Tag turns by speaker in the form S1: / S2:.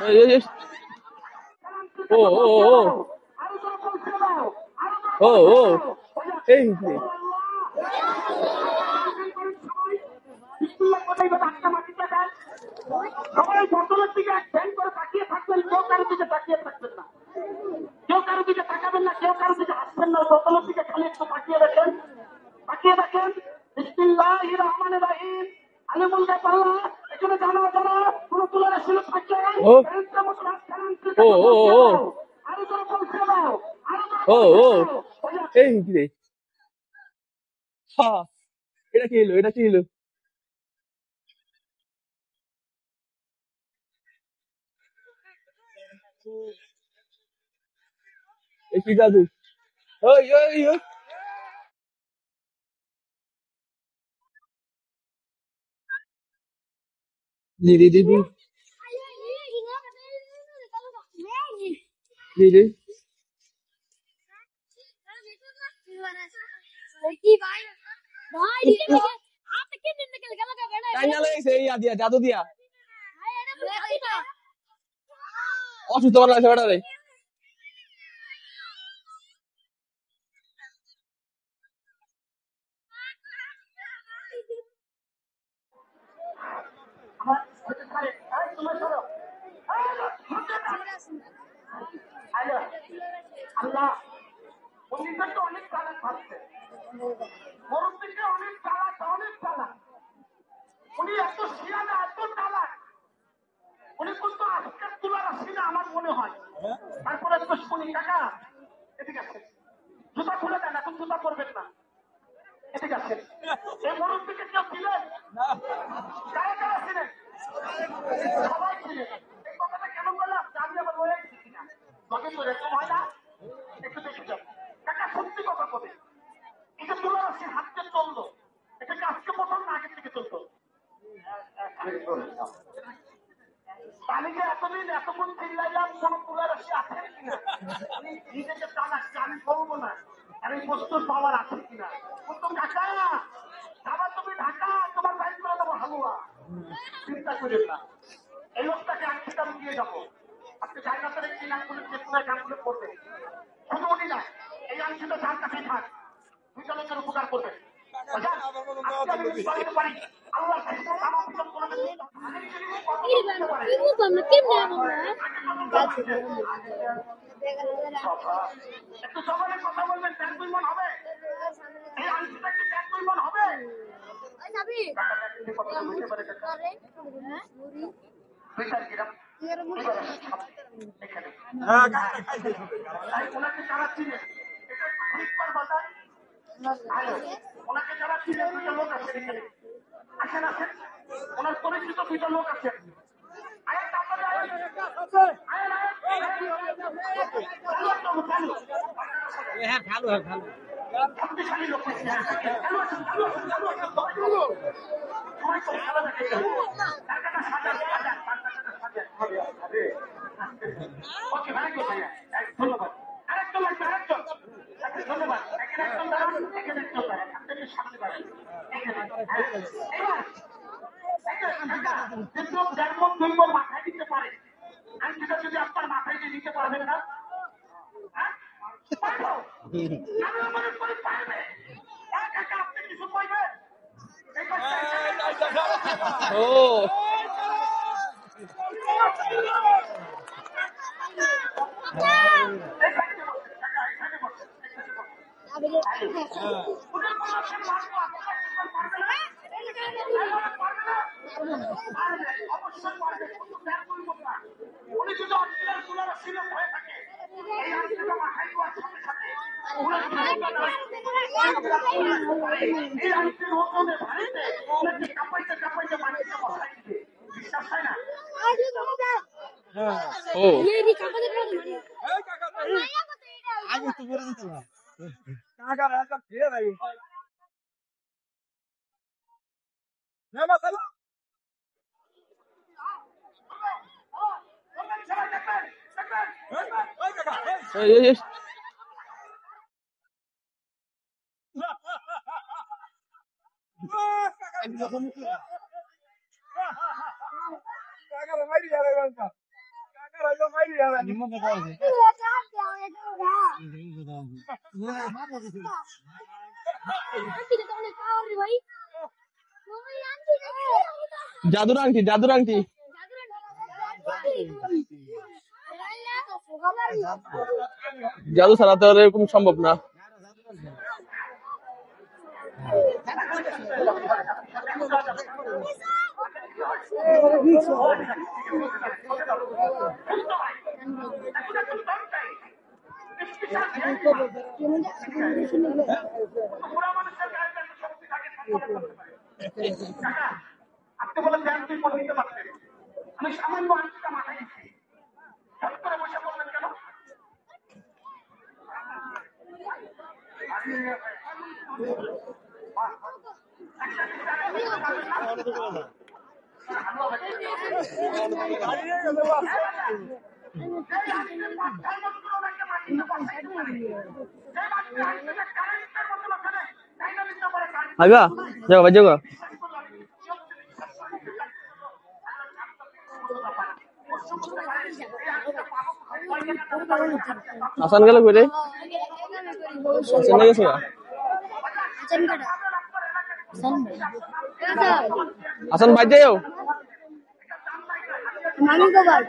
S1: এই, এই, এই। ও ও ও ও ও এই যে।
S2: সবাই বোতলের দিকে এক ফ্যান করে তাকিয়ে থাকবেন, কেউ কারোর দিকে তাকিয়ে থাকবেন না, কেউ কারোর দিকে তাকাবেন না, কেউ কারোর দিকে হাসবেন না, বোতলের দিকে খালি একটু তাকিয়ে দেখেন, তাকিয়ে দেখেন। বিসমিল্লাহির রহমানির রহিম। আলিমুল গায়ব আল্লাহ, এখানে জানা জানা কোন তুলার ছিল থাকে
S1: ও
S2: ফ্যানটা মতো ফ্যানটা
S1: ও ও
S2: পৌঁছে
S1: ও
S2: দাও, আরো জোরে পৌঁছে দাও, আরো জোরে
S1: ও
S2: পৌঁছে
S1: ও
S2: দাও।
S1: এই যে। হ্যাঁ, এটা কি হলো, এটা কি হলো? এই কি জাদু? ওই ওই ওই জি জি জি জি জি জি। টাইনা লেগেছে এই দিয়া জাদু দিয়া অসুস্থ করা লাগছে বেটারে।
S2: আমার হতে পারে এই তোমার সরো আলো আল্লাহ। উনি কিন্তু অনেক চালাক ভাবছে, মুরব্বীকে অনেক চালাক, অনেক চালাক, উনি এত শিয়ানা, এত চালাক, উনি কিন্তু আজকের তুলার আসি না আমার মনে হয়। তারপরে তো শুনি কাকা এদিকে আছে, জুতা খুলে দেন, এখন জুতা করবেন না, এদিকে আছে। এই মুরব্বীকে কেউ ছিলেন? কারা কারা ছিলেন? সবাই ছিলেন। এই কথাটা কেন বললাম? আমি আবার বলে দিচ্ছি না, তবে তো এরকম হয় না, একটু দেখে যান। কাকা সত্যি কথা বলে, এই যে তুলার আসি হাতকে চললো, এটাকে আজকে প্রথম না আগের থেকে চলতো? আমি যে এতদিন এতক্ষণ চিল্লাইলাম কোন তুলার আসি আছে কিনা, আমি নিজেকে চালাচ্ছি, আমি বলবো না আমি প্রস্তুত পাওয়ার আছে কিনা। কিন্তু কাকা আবার তুমি ঢাকা তোমার বাইক করে দেবো হালুয়া, চিন্তা করেন না। এই লোকটাকে আমি সেটা দিয়ে যাবো, আপনি জায়গাতে একটি নামগুলো যে তোমার নামগুলো করবেন, শুধু উনি না, এই আংশিটা যার কাছেই থাক, দুইটা লোকের উপকার করবে। আজকে আমি যদি বলতে পারি আল্লাহ আমার পিছন করে দেবে, আরেক জিনিস কথা বলতে পারে। একটু সকালে কথা বলবেন, 4-2 মন হবে, এই আংশিটা কি 4-2 মন হবে? ওনাকে যারা চিনেন এটা একটু ঠিক করবা, ওনাকে যারা চিনেন দুইটা লোক আছে এখানে, আসেন আসেন, ওনার পরিচিত দুইটা লোক আছেন, আয়েন তাড়াতাড়ি আয়েন, আয়েন আয়েন, চালু চালু
S3: হ্যাঁ ভালো হয় ভালো।
S2: শক্তিশালী লোক পাইছি, চালু আছেন চালু আছেন চালু আছেন, সবাই তো খেলা দেখে তার কাটা সাজান সাজান, তার কাটা সাজান। ওকে ভেরি গুড ভাইয়া, ধন্যবাদ। আরেকজন লাগবে, আরেকজন, ধন্যবাদ। এখানে একজন দাঁড়ান, এখানে একজন দাঁড়ান, আপনাদের সামনে দাঁড়ান, এখানে। এবার দেড় মন 2 মন মাথায় দিতে পারে, আমি সেটা যদি আপনার মাথায় দিয়ে দিতে পারবেন না? পারবো, আমি মনে করি পারবে। আপনি কিছু কইবেন?
S1: ও
S2: অবশ্যই পারবে, কিন্তু ব্যাগ করবো না। উনি যদি অরিজিনাল কুলার সিলেক্ট হয়ে থাকে, এই আংটিটা মাথায় দেওয়ার সাথে সাথে এই আংটির ওজনে ভারীতে ওনাকে কাঁপাইতে কাঁপাইতে মাটিতে বসাই দিবে, বিশ্বাস হয় না?
S1: ও
S3: আগে তো করে দিতে না কাকা রাস্তা ফিরে যাই না মাসালা ওই কাকা
S1: এই এই এই।
S3: কাকা মাইরি যাবে নিমকে দাও আছে
S1: জাদুর আংটি, জাদুর আংটি। জাদু ছাড়া তো আর এরকম সম্ভব না।
S2: বুড়া মানুষের গায়ে একটা শক্তি থাকে সম্পর্ক করতে পারে। কাকা, আপনি বলে ব্যাংক তুই করে নিতে পারতেন, আমি সামান্য আংটিটা মাথায় দিচ্ছি, হট করে বসে বললেন কেন?
S1: আগা যাও ভাই যাও। হাসান গেল কই রে? হাসান গেছে গা? হাসান ভাই যাও।
S4: মামি কবার